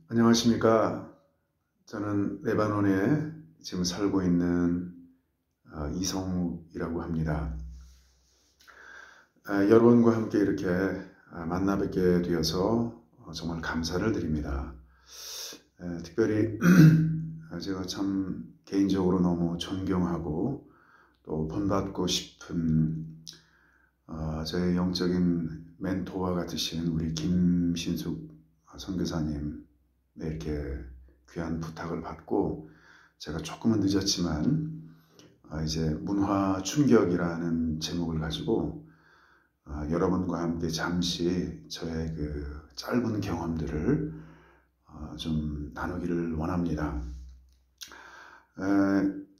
안녕하십니까. 저는 레바논에 지금 살고 있는 이성욱이라고 합니다. 여러분과 함께 이렇게 만나 뵙게 되어서 정말 감사를 드립니다. 특별히 제가 참 개인적으로 너무 존경하고 또 본받고 싶은 저의 영적인 멘토와 같으신 우리 김신숙 선교사님 이렇게 귀한 부탁을 받고 제가 조금은 늦었지만 이제 문화 충격이라는 제목을 가지고 여러분과 함께 잠시 저의 그 짧은 경험들을 좀 나누기를 원합니다.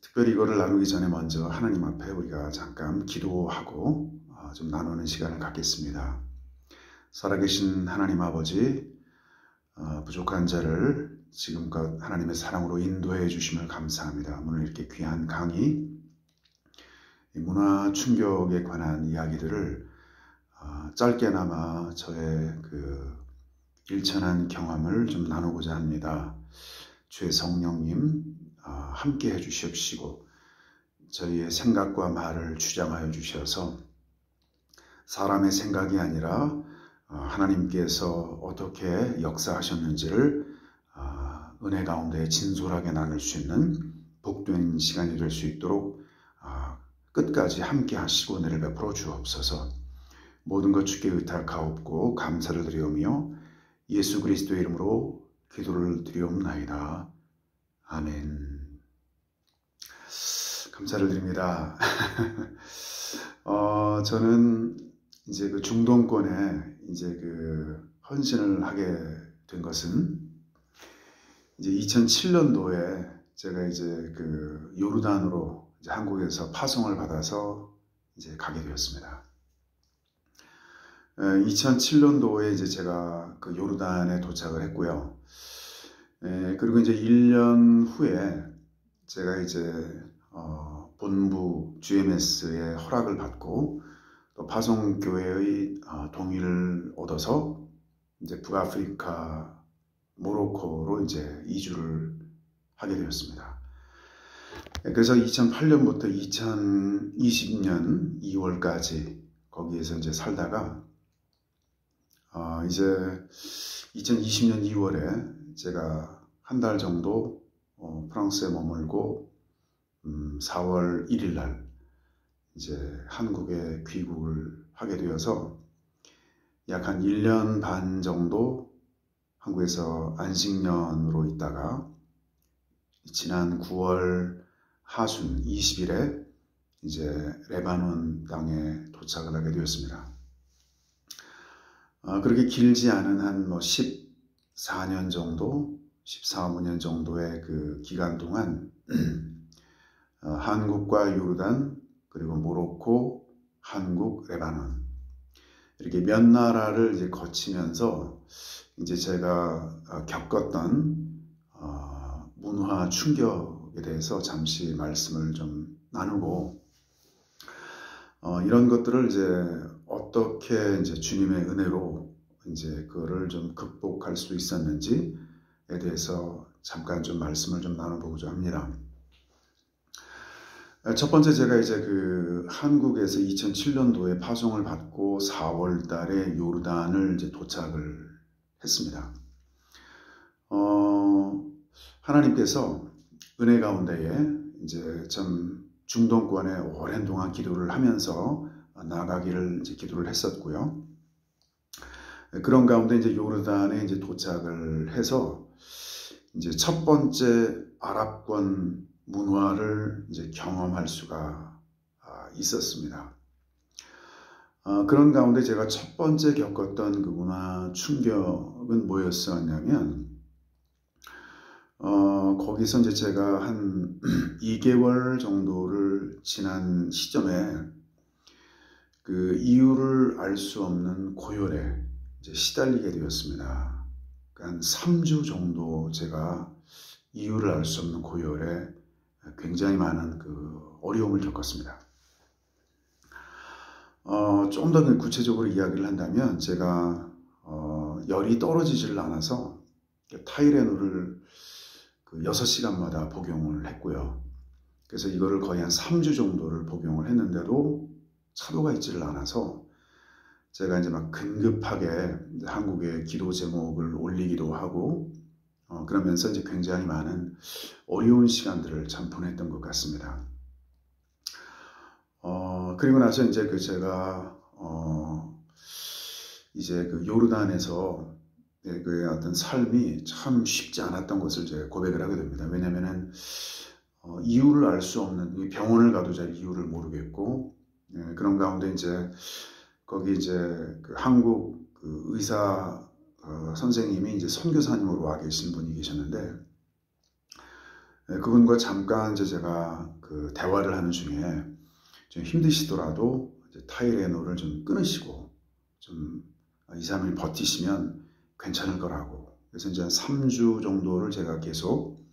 특별히 이거를 나누기 전에 먼저 하나님 앞에 우리가 잠깐 기도하고 좀 나누는 시간을 갖겠습니다. 살아계신 하나님 아버지, 부족한 자를 지금껏 하나님의 사랑으로 인도해 주심을 감사합니다. 오늘 이렇게 귀한 강의, 문화 충격에 관한 이야기들을 짧게나마 저의 그 일천한 경험을 좀 나누고자 합니다. 주의 성령님 함께 해 주시옵시고 저희의 생각과 말을 주장하여 주셔서 사람의 생각이 아니라 하나님께서 어떻게 역사하셨는지를 은혜 가운데 진솔하게 나눌 수 있는 복된 시간이 될 수 있도록 끝까지 함께 하시고 은혜를 베풀어 주옵소서. 모든 것 주께 의탁하옵고 감사를 드리오며 예수 그리스도의 이름으로 기도를 드리옵나이다. 아멘. 감사를 드립니다. 저는 이제 그 중동권에 이제 그 헌신을 하게 된 것은 이제 2007년도에 제가 이제 그 요르단으로 이제 한국에서 파송을 받아서 이제 가게 되었습니다. 2007년도에 이제 제가 그 요르단에 도착을 했고요. 그리고 이제 1년 후에 제가 이제 본부 GMS의 허락을 받고 또 파송교회의 동의를 얻어서 이제 북아프리카 모로코로 이제 이주를 하게 되었습니다. 그래서 2008년부터 2020년 2월까지 거기에서 이제 살다가 이제 2020년 2월에 제가 한 달 정도 프랑스에 머물고 4월 1일 날 이제 한국에 귀국을 하게 되어서 약 한 1년 반 정도 한국에서 안식년으로 있다가 지난 9월 하순 20일에 이제 레바논 땅에 도착을 하게 되었습니다. 그렇게 길지 않은 한 14년 정도, 14, 15년 정도의 그 기간 동안 한국과 요르단, 그리고 모로코, 한국, 레바논 이렇게 몇 나라를 이제 거치면서 이제 제가 겪었던 문화 충격에 대해서 잠시 말씀을 좀 나누고 이런 것들을 이제 어떻게 이제 주님의 은혜로 이제 그거를 좀 극복할 수 있었는지에 대해서 잠깐 좀 말씀을 좀 나눠보고자 합니다. 첫 번째 제가 이제 그 한국에서 2007년도에 파송을 받고 4월 달에 요르단을 이제 도착을 했습니다. 하나님께서 은혜 가운데에 이제 좀 중동권에 오랜 동안 기도를 하면서 나가기를 이제 기도를 했었고요. 그런 가운데 이제 요르단에 이제 도착을 해서 이제 첫 번째 아랍권 문화를 이제 경험할 수가 있었습니다. 그런 가운데 제가 첫 번째 겪었던 그 문화 충격은 뭐였었냐면 거기서 이제 제가 한 2개월 정도를 지난 시점에 그 이유를 알 수 없는 고열에 이제 시달리게 되었습니다. 한 3주 정도 제가 이유를 알 수 없는 고열에 굉장히 많은 그 어려움을 겪었습니다. 좀 더 구체적으로 이야기를 한다면 제가 열이 떨어지지를 않아서 타이레놀을 그 6시간마다 복용을 했고요. 그래서 이거를 거의 한 3주 정도를 복용을 했는데도 차도가 있지를 않아서 제가 이제 막 긴급하게 한국에 기도 제목을 올리기도 하고 그러면서 이제 굉장히 많은 어려운 시간들을 참 보냈던 것 같습니다. 그리고 나서 이제 제가 이제 그 요르단에서 그 어떤 삶이 참 쉽지 않았던 것을 이제 고백을 하게 됩니다. 왜냐면은 이유를 알 수 없는, 병원을 가도 잘 이유를 모르겠고, 그런 가운데 이제 거기 이제 그 한국 그 의사 선생님이 이제 선교사님으로 와 계신 분이 계셨는데, 그분과 잠깐 이제 제가 그 대화를 하는 중에 좀 힘드시더라도 이제 타이레놀을 좀 끊으시고 좀 2, 3일 버티시면 괜찮을 거라고. 그래서 이제 한 3주 정도를 제가 계속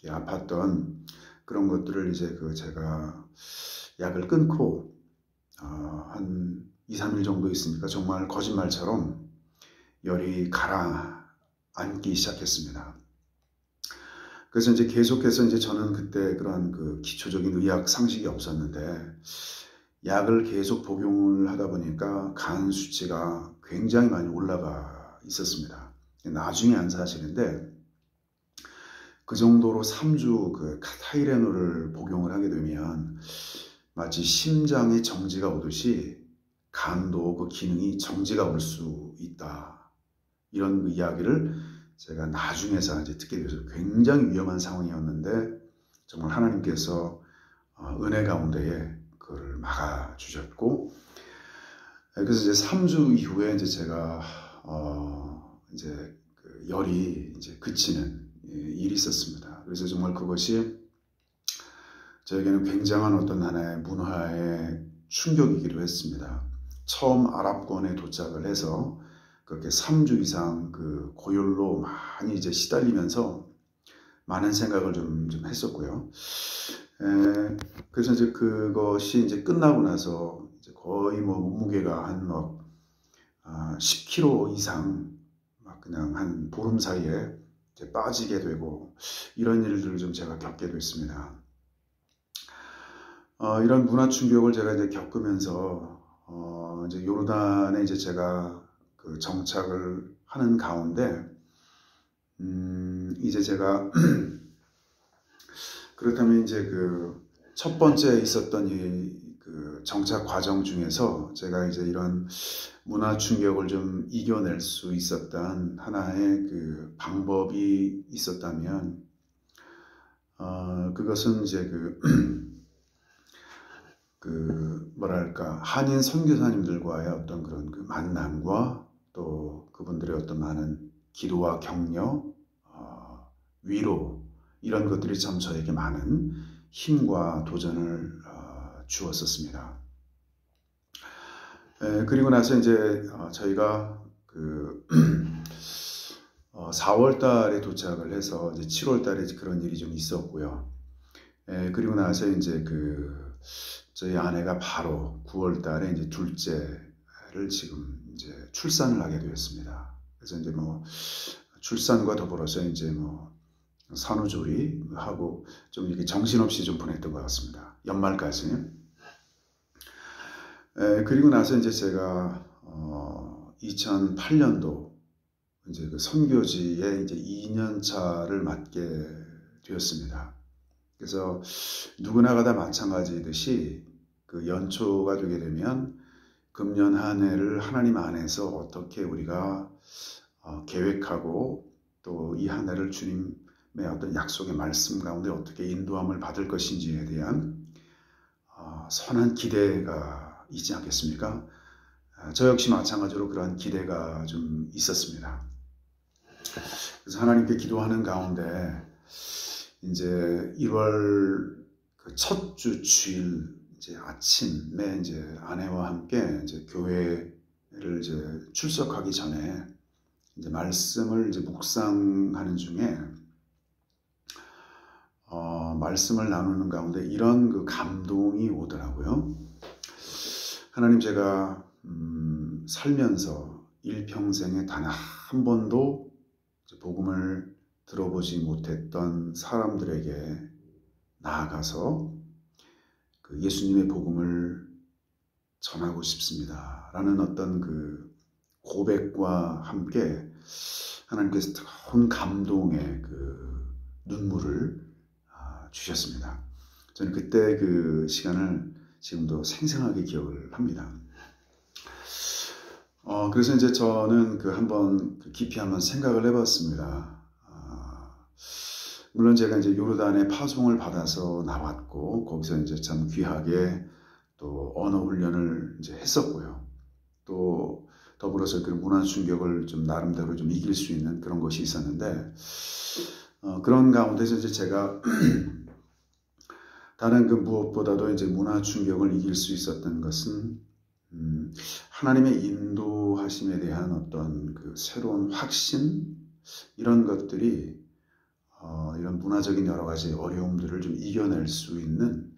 아팠던 그런 것들을 이제 제가 약을 끊고 한 2, 3일 정도 있으니까 정말 거짓말처럼 열이 가라앉기 시작했습니다. 그래서 이제 계속해서 이제 저는 그때 그런 그 기초적인 의학 상식이 없었는데 약을 계속 복용을 하다 보니까 간 수치가 굉장히 많이 올라가 있었습니다. 나중에 안 사실인데 그 정도로 3주 그 타이레놀을 복용을 하게 되면 마치 심장에 정지가 오듯이 간도 그 기능이 정지가 올 수 있다. 이런 이야기를 제가 나중에서 이제 듣게 돼서 굉장히 위험한 상황이었는데 정말 하나님께서 은혜 가운데에 그걸 막아주셨고, 그래서 이제 3주 이후에 이제 제가 이제 그 열이 이제 그치는 일이 있었습니다. 그래서 정말 그것이 저에게는 굉장한 어떤 하나의 문화의 충격이기도 했습니다. 처음 아랍권에 도착을 해서 그렇게 3주 이상 그 고열로 많이 이제 시달리면서 많은 생각을 좀 했었고요. 그래서 이제 그것이 이제 끝나고 나서 이제 거의 뭐 몸무게가 한 막 10kg 이상 막 그냥 한 보름 사이에 이제 빠지게 되고 이런 일들을 좀 제가 겪게 됐습니다. 이런 문화 충격을 제가 이제 겪으면서 이제 요르단에 이제 제가 그 정착을 하는 가운데 이제 제가 그렇다면 이제 그 첫 번째 있었던 그 정착 과정 중에서 제가 이제 이런 문화 충격을 좀 이겨낼 수 있었던 하나의 그 방법이 있었다면 그것은 이제 그 뭐랄까 한인 선교사님들과의 어떤 그런 그 만남과 또 그분들의 어떤 많은 기도와 격려, 위로 이런 것들이 참 저에게 많은 힘과 도전을 주었었습니다. 그리고 나서 이제 저희가 그 4월 달에 도착을 해서 이제 7월 달에 그런 일이 좀 있었고요. 그리고 나서 이제 저희 아내가 바로 9월 달에 이제 둘째를 지금 이제 출산을 하게 되었습니다. 그래서 이제 뭐 출산과 더불어서 이제 뭐 산후조리하고 좀 이렇게 정신없이 좀 보냈던 것 같습니다. 연말까지. 그리고 나서 이제 제가 2008년도 이제 그 선교지에 이제 2년 차를 맡게 되었습니다. 그래서 누구나가 다 마찬가지듯이 그 연초가 되게 되면 금년 한 해를 하나님 안에서 어떻게 우리가 계획하고 또 이 한 해를 주님의 어떤 약속의 말씀 가운데 어떻게 인도함을 받을 것인지에 대한 선한 기대가 있지 않겠습니까? 저 역시 마찬가지로 그러한 기대가 좀 있었습니다. 그래서 하나님께 기도하는 가운데 이제 1월 그 첫 주 주일 이제 아침에 이제 아내와 함께 이제 교회를 이제 출석하기 전에 이제 말씀을 이제 묵상하는 중에 말씀을 나누는 가운데 이런 그 감동이 오더라고요. 하나님, 제가 살면서 일평생에 단 한 번도 복음을 들어보지 못했던 사람들에게 나아가서 그 예수님의 복음을 전하고 싶습니다 라는 어떤 그 고백과 함께 하나님께서 뜨거운 감동의 그 눈물을 주셨습니다. 저는 그때 그 시간을 지금도 생생하게 기억을 합니다. 그래서 이제 저는 한번 깊이 한번 생각을 해봤습니다. 물론 제가 이제 요르단에 파송을 받아서 나왔고, 거기서 이제 참 귀하게 또 언어 훈련을 이제 했었고요. 또 더불어서 그 문화 충격을 좀 나름대로 좀 이길 수 있는 그런 것이 있었는데, 그런 가운데서 이제 제가 다른 그 무엇보다도 이제 문화 충격을 이길 수 있었던 것은 하나님의 인도하심에 대한 어떤 그 새로운 확신, 이런 것들이 이런 문화적인 여러 가지 어려움들을 좀 이겨낼 수 있는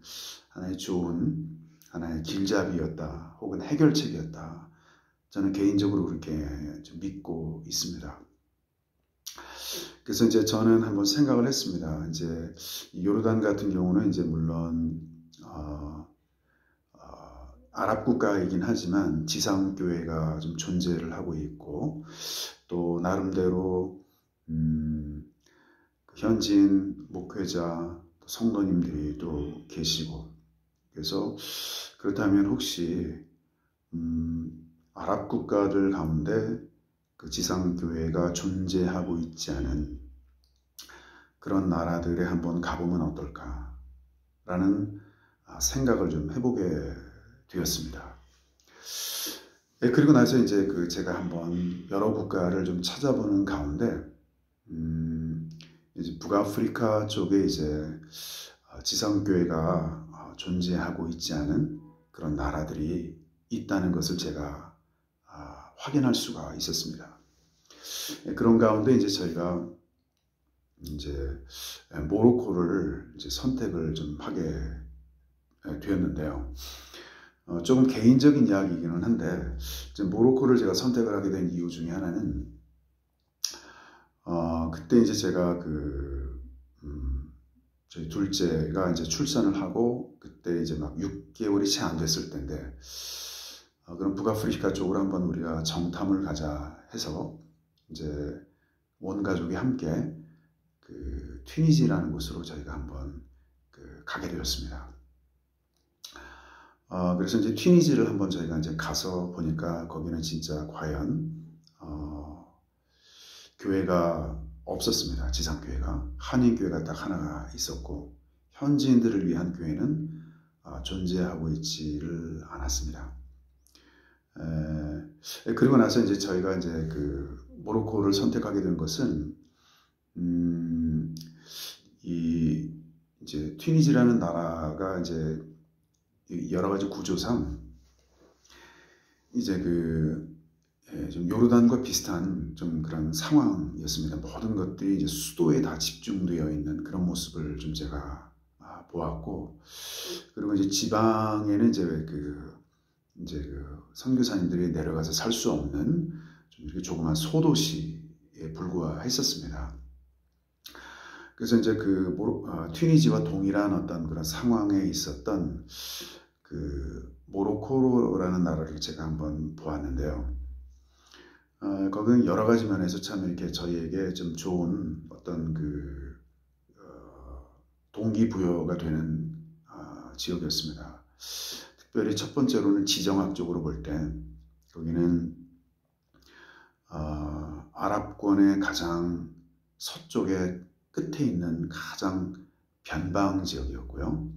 하나의 좋은 하나의 길잡이였다, 혹은 해결책이었다. 저는 개인적으로 그렇게 좀 믿고 있습니다. 그래서 이제 저는 한번 생각을 했습니다. 이제 요르단 같은 경우는 이제 물론 아랍 국가이긴 하지만 지상교회가 좀 존재를 하고 있고, 또 나름대로 현지인 목회자, 성도님들이 또 계시고, 그래서 그렇다면 혹시 아랍 국가들 가운데 그 지상교회가 존재하고 있지 않은 그런 나라들에 한번 가보면 어떨까라는 생각을 좀 해보게 되었습니다. 그리고 나서 이제 제가 한번 여러 국가를 좀 찾아보는 가운데 이제 북아프리카 쪽에 이제 지상교회가 존재하고 있지 않은 그런 나라들이 있다는 것을 제가 확인할 수가 있었습니다. 그런 가운데 이제 저희가 이제 모로코를 이제 선택을 좀 하게 되었는데요. 조금 개인적인 이야기이기는 한데, 이제 모로코를 제가 선택을 하게 된 이유 중에 하나는, 그때 이제 제가 저희 둘째가 이제 출산을 하고, 그때 이제 막 6개월이 채 안 됐을 때인데, 그럼 북아프리카 쪽으로 한번 우리가 정탐을 가자 해서, 이제 온 가족이 함께 튀니지라는 곳으로 저희가 한번 가게 되었습니다. 그래서 이제 튀니지를 한번 저희가 이제 가서 보니까 거기는 진짜 과연 교회가 없었습니다. 지상교회가 한인교회가 딱 하나가 있었고, 현지인들을 위한 교회는 존재하고 있지를 않았습니다. 그리고 나서 이제 저희가 이제 모로코를 선택하게 된 것은 이제 튀니지라는 나라가 이제 여러 가지 구조상 이제 좀 요르단과 비슷한 좀 그런 상황이었습니다. 모든 것들이 이제 수도에 다 집중되어 있는 그런 모습을 좀 제가 보았고, 그리고 이제 지방에는 이제 선교사님들이 내려가서 살 수 없는 좀 이렇게 조그만 소도시에 불과했었습니다. 그래서 이제 튀니지와 동일한 어떤 그런 상황에 있었던 모로코라는 나라를 제가 한번 보았는데요. 거기는 여러 가지 면에서 참 이렇게 저희에게 좀 좋은 어떤 동기부여가 되는 지역이었습니다. 특별히 첫 번째로는 지정학적으로 볼 때 거기는 아랍권의 가장 서쪽에 끝에 있는 가장 변방 지역이었고요.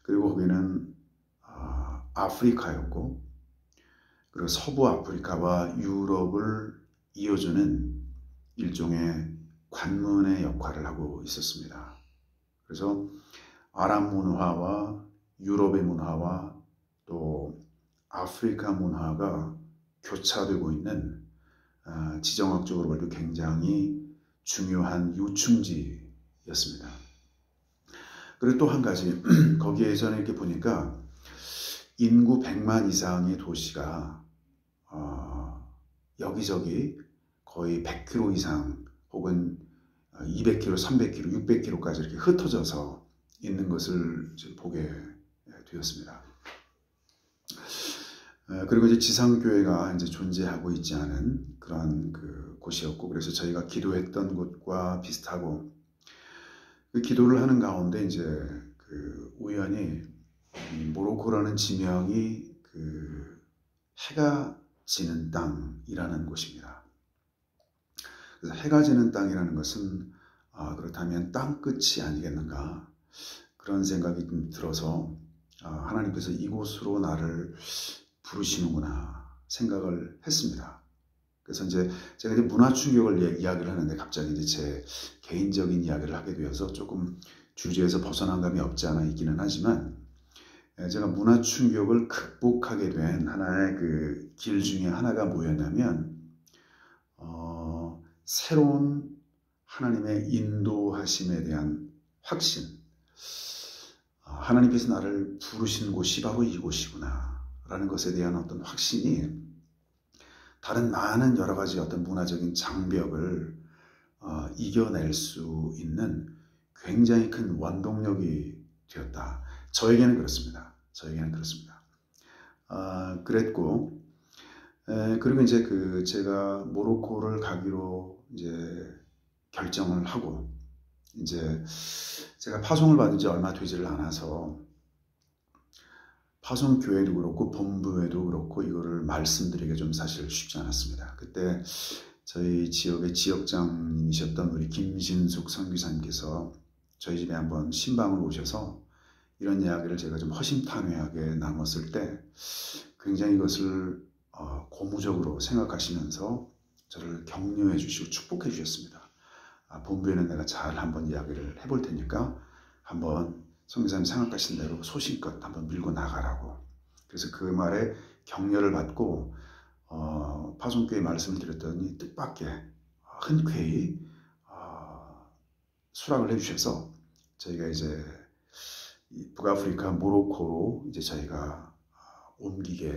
그리고 거기는 아프리카였고, 그리고 서부 아프리카와 유럽을 이어주는 일종의 관문의 역할을 하고 있었습니다. 그래서 아랍 문화와 유럽의 문화와 또 아프리카 문화가 교차되고 있는 지정학적으로 볼 때 굉장히 중요한 요충지였습니다. 그리고 또 한 가지, 거기에서는 이렇게 보니까 인구 100만 이상의 도시가 여기저기 거의 100km 이상 혹은 200km, 300km, 600km까지 이렇게 흩어져서 있는 것을 이제 보게 되었습니다. 그리고 이제 지상교회가 이제 존재하고 있지 않은 그런 그 곳이었고, 그래서 저희가 기도했던 곳과 비슷하고, 그 기도를 하는 가운데 이제 그 우연히 모로코라는 지명이 그 해가 지는 땅이라는 곳입니다. 그래서 해가 지는 땅이라는 것은 그렇다면 땅끝이 아니겠는가, 그런 생각이 좀 들어서 하나님께서 이곳으로 나를 부르시는구나 생각을 했습니다. 그래서 이제 제가 이제 문화 충격을 이야기를 하는데 갑자기 이제 제 개인적인 이야기를 하게 되어서 조금 주제에서 벗어난 감이 없지 않아 있기는 하지만, 제가 문화 충격을 극복하게 된 하나의 그 길 중에 하나가 뭐였냐면, 새로운 하나님의 인도하심에 대한 확신, 하나님께서 나를 부르신 곳이 바로 이곳이구나 라는 것에 대한 어떤 확신이 다른 많은 여러 가지 어떤 문화적인 장벽을 이겨낼 수 있는 굉장히 큰 원동력이 되었다. 저에게는 그렇습니다. 그랬고, 그리고 이제 그 제가 모로코를 가기로 이제 결정을 하고, 이제 제가 파송을 받은 지 얼마 되지를 않아서 파송교회도 그렇고 본부에도 그렇고 이거를 말씀드리기가 좀 사실 쉽지 않았습니다. 그때 저희 지역의 지역장님이셨던 우리 김신숙 선교사님께서 저희 집에 한번 신방을 오셔서 이런 이야기를 제가 좀 허심탄회하게 나눴을 때 굉장히 이것을 고무적으로 생각하시면서 저를 격려해 주시고 축복해 주셨습니다. 본부에는 내가 잘 한번 이야기를 해볼 테니까 한번 선교사님 생각하신 대로 소신껏 한번 밀고 나가라고. 그래서 그 말에 격려를 받고 파송교회 말씀을 드렸더니 뜻밖의 흔쾌히 수락을 해주셔서 저희가 이제 북아프리카 모로코로 이제 저희가 옮기게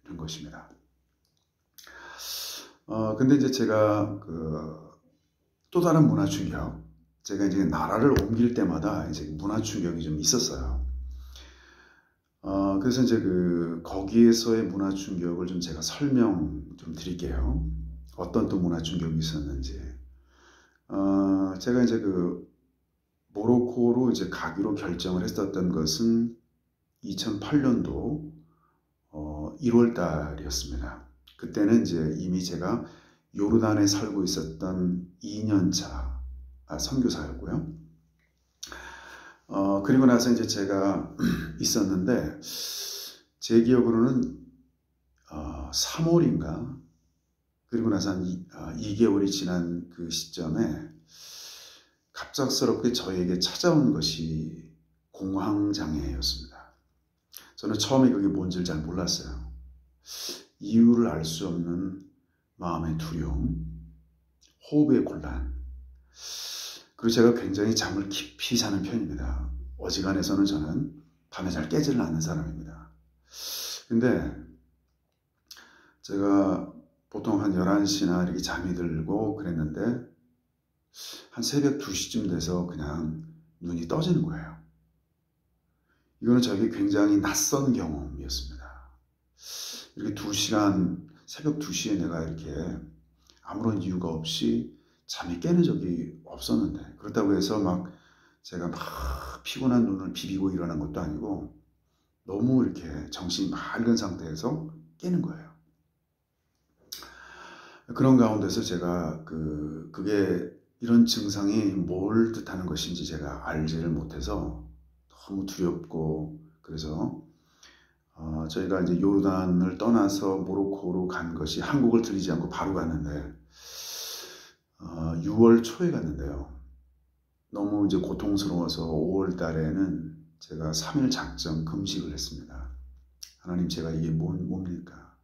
된 것입니다. 근데 이제 제가 또 다른 문화 충격, 제가 이제 나라를 옮길 때마다 이제 문화 충격이 좀 있었어요. 그래서 이제 거기에서의 문화 충격을 좀 제가 설명 좀 드릴게요. 어떤 또 문화 충격이 있었는지. 제가 이제 모로코로 이제 가기로 결정을 했었던 것은 2008년도 1월 달이었습니다. 그때는 이제 이미 제가 요르단에 살고 있었던 2년차 선교사였고요. 그리고 나서 이제 제가 있었는데, 제 기억으로는 3월인가, 그리고 나서 한 2개월이 지난 그 시점에 갑작스럽게 저에게 찾아온 것이 공황장애였습니다. 저는 처음에 그게 뭔지를 잘 몰랐어요. 이유를 알 수 없는 마음의 두려움, 호흡의 곤란. 그리고 제가 굉장히 잠을 깊이 자는 편입니다. 어지간해서는 저는 밤에 잘 깨지를 않는 사람입니다. 근데 제가 보통 한 11시나 이렇게 잠이 들고 그랬는데 한 새벽 2시쯤 돼서 그냥 눈이 떠지는 거예요. 이거는 저에게 굉장히 낯선 경험이었습니다. 이렇게 2시간, 새벽 2시에 내가 이렇게 아무런 이유가 없이 잠이 깨는 적이 없었는데, 그렇다고 해서 제가 피곤한 눈을 비비고 일어난 것도 아니고 너무 이렇게 정신이 맑은 상태에서 깨는 거예요. 그런 가운데서 제가 그게 이런 증상이 뭘 뜻하는 것인지 제가 알지를 못해서 너무 두렵고, 그래서 저희가 이제 요르단을 떠나서 모로코로 간 것이, 한국을 들리지 않고 바로 갔는데 6월 초에 갔는데요. 너무 이제 고통스러워서 5월 달에는 제가 3일 작정 금식을 했습니다. 하나님, 제가 이게 뭡니까?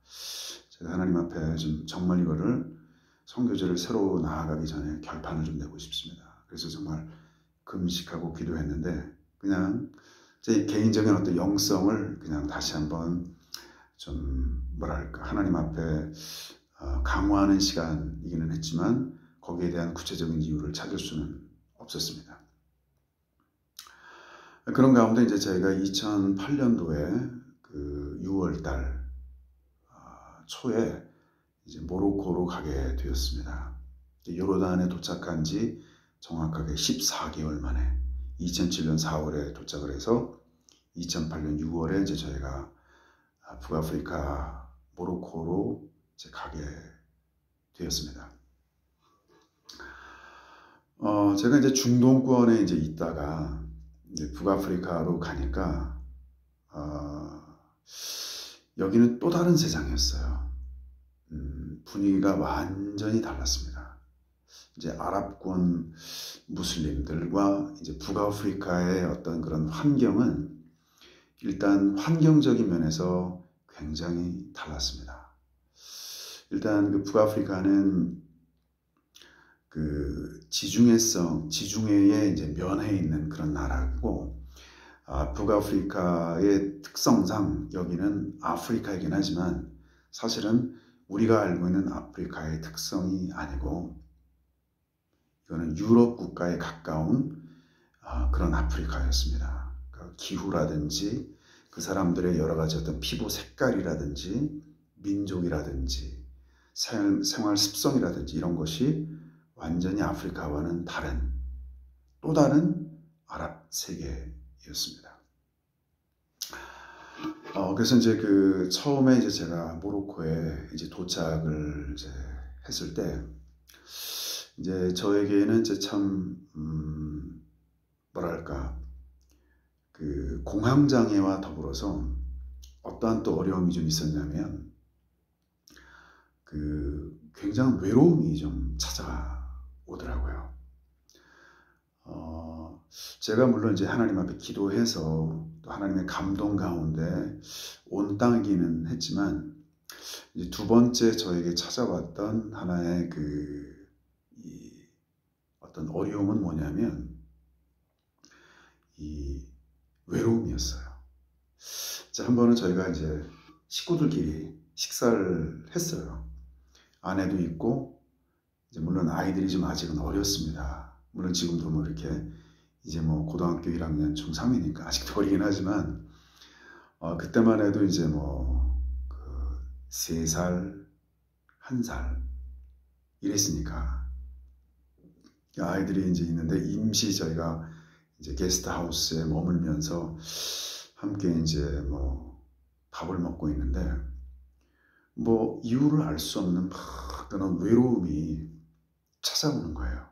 제가 하나님 앞에 좀 정말 이거를 선교제를 새로 나아가기 전에 결판을 좀 내고 싶습니다. 그래서 정말 금식하고 기도했는데, 그냥 제 개인적인 어떤 영성을 그냥 다시 한번 좀 하나님 앞에 강화하는 시간이기는 했지만 거기에 대한 구체적인 이유를 찾을 수는 없었습니다. 그런 가운데 이제 저희가 2008년도에 그 6월달 초에 이제 모로코로 가게 되었습니다. 요르단에 도착한 지 정확하게 14개월 만에 2007년 4월에 도착을 해서 2008년 6월에 이제 저희가 북아프리카 모로코로 이제 가게 되었습니다. 제가 이제 중동권에 이제 있다가 이제 북아프리카로 가니까 여기는 또 다른 세상이었어요. 분위기가 완전히 달랐습니다. 이제 아랍권 무슬림들과 이제 북아프리카의 어떤 그런 환경은 일단 환경적인 면에서 굉장히 달랐습니다. 일단 그 북아프리카는 그 지중해에 이제 면해 있는 그런 나라고, 북아프리카의 특성상 여기는 아프리카이긴 하지만 사실은 우리가 알고 있는 아프리카의 특성이 아니고 이거는 유럽 국가에 가까운 그런 아프리카였습니다. 그 기후라든지 그 사람들의 여러 가지 어떤 피부 색깔이라든지 민족이라든지 생활 습성이라든지 이런 것이 완전히 아프리카와는 다른 또 다른 아랍 세계였습니다. 그래서 이제 그 처음에 이제 제가 모로코에 이제 도착을 이제 했을 때 이제 저에게는 이제 참 뭐랄까 그 공황장애와 더불어서 어떠한 또 어려움이 좀 있었냐면 그 굉장한 외로움이 좀 찾아오더라고요. 제가 물론 이제 하나님 앞에 기도해서 또 하나님의 감동 가운데 온 땅이기는 했지만 이제 두 번째 저에게 찾아왔던 하나의 이 어떤 어려움은 뭐냐면 이 외로움이었어요. 자, 한 번은 저희가 이제 식구들끼리 식사를 했어요. 아내도 있고 이제 물론 아이들이 좀 아직은 어렸습니다. 물론 지금도 뭐 이렇게 이제 뭐 고등학교 1학년 중3이니까 아직도 어리긴 하지만 그때만 해도 이제 뭐 그 3살, 1살 이랬으니까 아이들이 이제 있는데 임시 저희가 이제 게스트하우스에 머물면서 함께 이제 뭐 밥을 먹고 있는데 뭐 이유를 알 수 없는 막 그런 외로움이 찾아오는 거예요.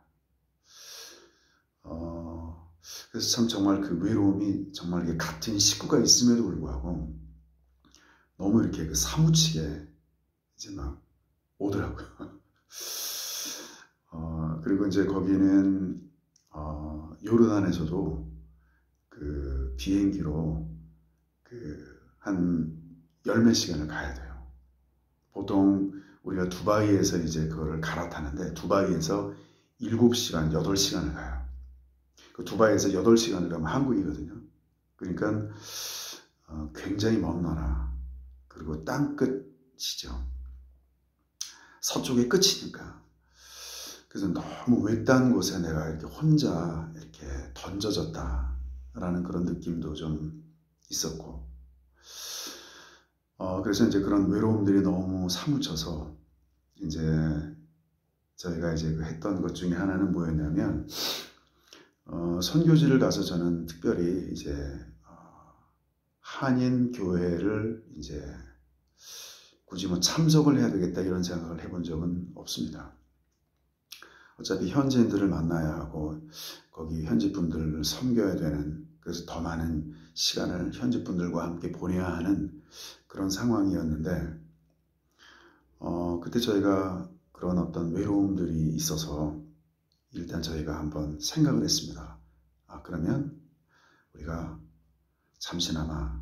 그래서 참 정말 그 외로움이 정말 이게 같은 식구가 있음에도 불구하고 너무 이렇게 그 사무치게 이제 막 오더라고요. 그리고 이제 거기는 요르단에서도 그 비행기로 그 한 열몇 시간을 가야 돼요. 보통 우리가 두바이에서 이제 그거를 갈아타는데 두바이에서 7시간, 8시간을 가요. 그 두바이에서 8시간을 가면 한국이거든요. 그러니까 굉장히 먼 나라, 그리고 땅끝이죠. 서쪽의 끝이니까. 그래서 너무 외딴 곳에 내가 이렇게 혼자 이렇게 던져졌다라는 그런 느낌도 좀 있었고, 그래서 이제 그런 외로움들이 너무 사무쳐서 이제 저희가 이제 했던 것 중에 하나는 뭐였냐면 선교지를 가서 저는 특별히 이제 한인 교회를 이제 굳이 뭐 참석을 해야 되겠다 이런 생각을 해본 적은 없습니다. 어차피 현지인들을 만나야 하고 거기 현지 분들을 섬겨야 되는, 그래서 더 많은 시간을 현지 분들과 함께 보내야 하는 그런 상황이었는데 그때 저희가 그런 어떤 외로움들이 있어서 일단 저희가 한번 생각을 했습니다. 그러면 우리가 잠시나마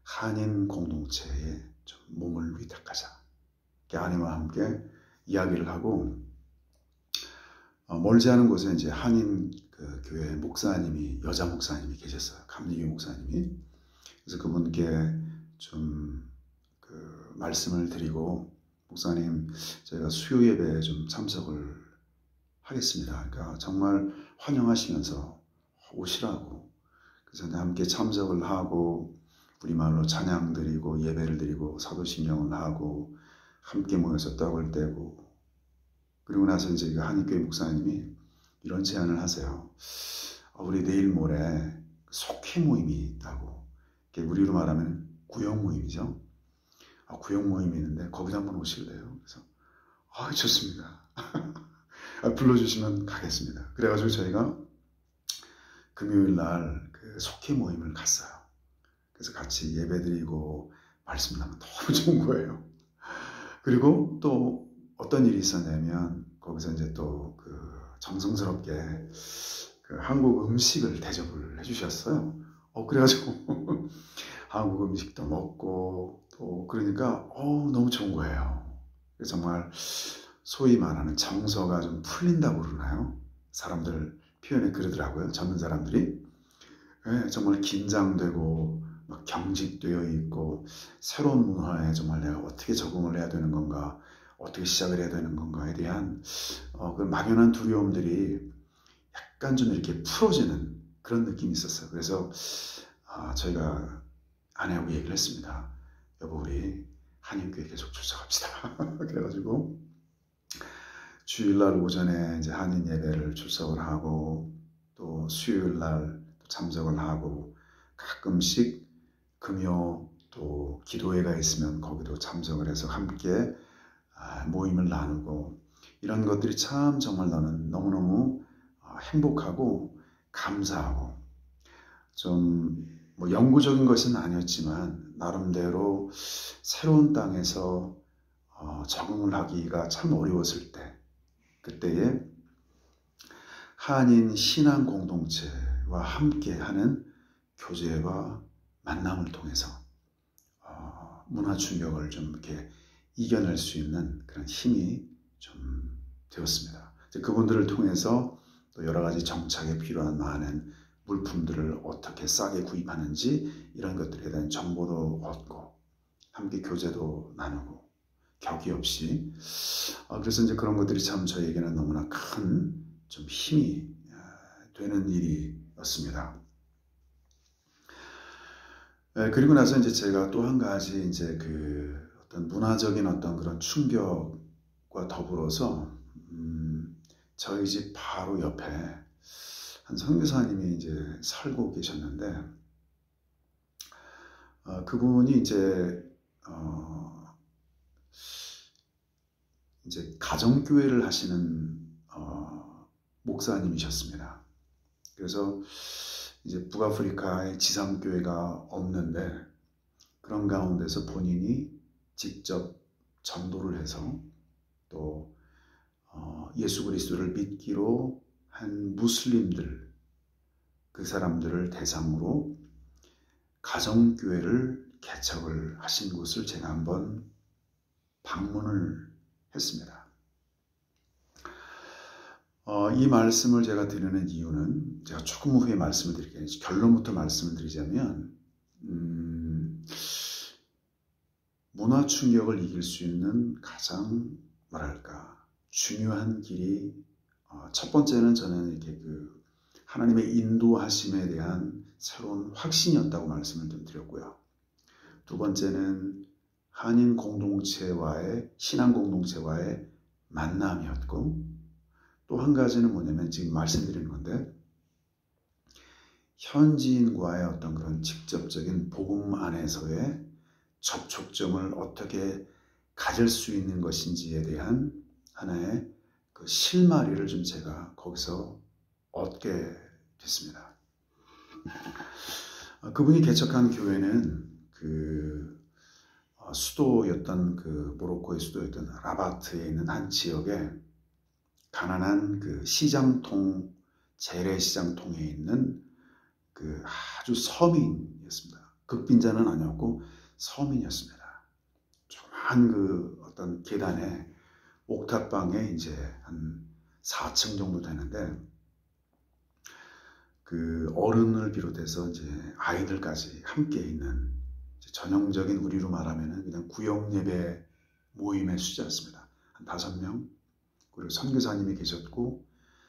한인 공동체에 좀 몸을 위탁하자. 아내와 함께 이야기를 하고 멀지 않은 곳에 이제 한인 그 교회 목사님이, 여자 목사님이 계셨어요. 감리교 목사님이. 그래서 그분께 좀 그 말씀을 드리고 목사님, 저희가 수요 예배에 좀 참석을 하겠습니다. 그러니까 정말 환영하시면서 오시라고. 그래서 함께 참석을 하고 우리말로 찬양 드리고 예배를 드리고 사도신경을 하고 함께 모여서 떡을 떼고, 그리고 나서 이제 한인교회 목사님이 이런 제안을 하세요. 우리 내일 모레 속회 모임이 있다고. 우리로 말하면 구역 모임이죠. 구역 모임이 있는데 거기다 한번 오실래요? 그래서 좋습니다. 불러주시면 가겠습니다. 그래가지고 저희가 금요일 날 그 속회 모임을 갔어요. 그래서 같이 예배드리고 말씀 나누면 너무 좋은 거예요. 그리고 또 어떤 일이 있었냐면 거기서 이제 또 그 정성스럽게 그 한국 음식을 대접을 해주셨어요. 그래가지고 한국 음식도 먹고 또 그러니까 너무 좋은 거예요. 그래서 정말 소위 말하는 정서가 좀 풀린다고 그러나요? 사람들 표현이 그러더라고요. 젊은 사람들이. 네, 정말 긴장되고 막 경직되어 있고 새로운 문화에 정말 내가 어떻게 적응을 해야 되는 건가, 어떻게 시작을 해야 되는 건가에 대한 그 막연한 두려움들이 약간 좀 이렇게 풀어지는 그런 느낌이 있었어요. 그래서 저희가 아내하고 얘기를 했습니다. 여보, 우리 한인교회 계속 출석합시다. 그래가지고 주일날 오전에 이제 한인 예배를 출석을 하고 또 수요일날 참석을 하고 가끔씩 금요 또 기도회가 있으면 거기도 참석을 해서 함께 모임을 나누고, 이런 것들이 참 정말 나는 너무너무 행복하고 감사하고, 좀 뭐 영구적인 것은 아니었지만 나름대로 새로운 땅에서 적응을 하기가 참 어려웠을 때, 그때에 한인 신앙 공동체와 함께하는 교제와 만남을 통해서 문화 충격을 좀 이렇게 이겨낼 수 있는 그런 힘이 좀 되었습니다. 그분들을 통해서 또 여러 가지 정착에 필요한 많은 물품들을 어떻게 싸게 구입하는지 이런 것들에 대한 정보도 얻고 함께 교제도 나누고 격이 없이, 그래서 이제 그런 것들이 참 저에게는 너무나 큰 좀 힘이 되는 일이었습니다. 그리고 나서 이제 제가 또 한 가지 이제 그 어떤 문화적인 어떤 그런 충격과 더불어서 저희 집 바로 옆에 한 선교사님이 이제 살고 계셨는데, 그분이 이제 가정교회를 하시는 목사님이셨습니다. 그래서 이제 북아프리카에 지상교회가 없는데 그런 가운데서 본인이 직접 전도를 해서 또 예수 그리스도를 믿기로 한 무슬림들, 그 사람들을 대상으로 가정교회를 개척을 하신 곳을 제가 한번 방문을 했습니다. 이 말씀을 제가 드리는 이유는 제가 조금 후에 말씀을 드릴게요. 결론부터 말씀을 드리자면 문화 충격을 이길 수 있는 가장 뭐랄까 중요한 길이, 첫 번째는 저는 이렇게 그 하나님의 인도하심에 대한 새로운 확신이었다고 말씀을 좀 드렸고요. 두 번째는 한인 공동체와의 신앙 공동체와의 만남이었고, 또 한 가지는 뭐냐면 지금 말씀드리는 건데 현지인과의 어떤 그런 직접적인 복음 안에서의 접촉점을 어떻게 가질 수 있는 것인지에 대한 하나의 그 실마리를 좀 제가 거기서 얻게 됐습니다. 그분이 개척한 교회는 그 수도였던 그 모로코의 수도였던 라바트에 있는 한 지역에 가난한 그 시장통, 재래시장통에 있는 그 아주 서민이었습니다. 극빈자는 아니었고 서민이었습니다. 조그만 그 어떤 계단에 옥탑방에 이제 한 4층 정도 되는데 그 어른을 비롯해서 이제 아이들까지 함께 있는 전형적인 우리로 말하면은 그냥 구역 예배 모임의 숫자였습니다. 한 5명. 그리고 선교사님이 계셨고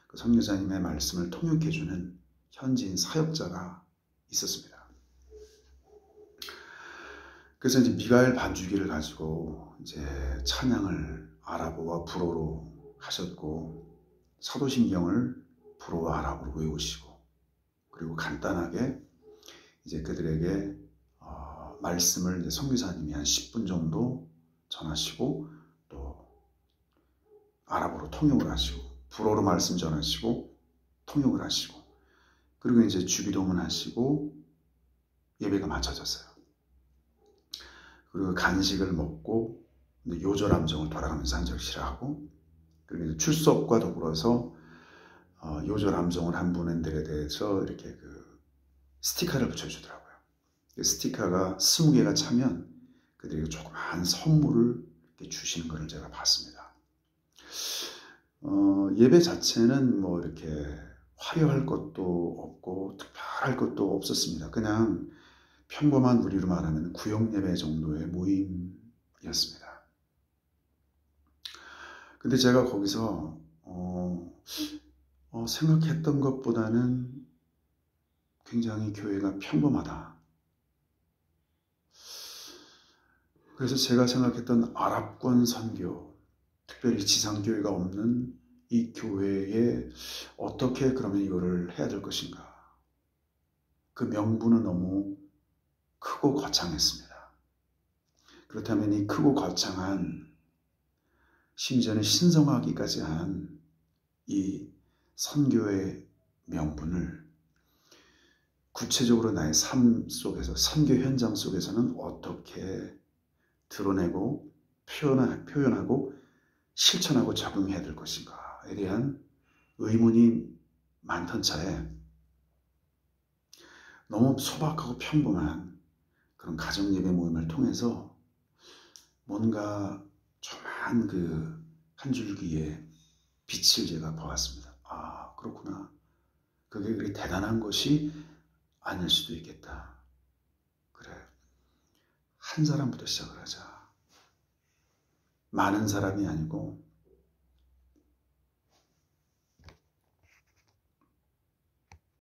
그 선교사님의 말씀을 통역해주는 현지인 사역자가 있었습니다. 그래서 이제 미가엘 반주기를 가지고 이제 찬양을 아랍어와 불어로 하셨고 사도신경을 불어와 아랍어로 외우시고 그리고 간단하게 이제 그들에게 말씀을 이제 선교사님이 한 10분 정도 전하시고 또 아랍어로 통역을 하시고 불어로 말씀 전하시고 통역을 하시고 그리고 이제 주기도문 하시고 예배가 마쳐졌어요. 그리고 간식을 먹고 요절함정을 돌아가면서 한 절씩 하고 그리고 이제 출석과 더불어서 요절함정을 한 분들에 대해서 이렇게 그 스티커를 붙여주더라고요. 그 스티커가 20개가 차면 그들에게 조그마한 선물을 이렇게 주시는 것을 제가 봤습니다. 예배 자체는 뭐 이렇게 화려할 것도 없고 특별할 것도 없었습니다. 그냥 평범한 우리로 말하면 구역 예배 정도의 모임이었습니다. 근데 제가 거기서 생각했던 것보다는 굉장히 교회가 평범하다. 그래서 제가 생각했던 아랍권 선교, 특별히 지상교회가 없는 이 교회에 어떻게 그러면 이거를 해야 될 것인가. 그 명분은 너무 크고 거창했습니다. 그렇다면 이 크고 거창한 심지어는 신성하기까지 한 이 선교의 명분을 구체적으로 나의 삶 속에서 선교 현장 속에서는 어떻게 드러내고 표현하고 실천하고 적용해야 될 것인가에 대한 의문이 많던 차에 너무 소박하고 평범한 그런 가정예배 모임을 통해서 뭔가 조그만 그 한 줄기의 빛을 제가 보았습니다. 아, 그렇구나. 그게 그렇게 대단한 것이 아닐 수도 있겠다. 그래. 한 사람부터 시작을 하자. 많은 사람이 아니고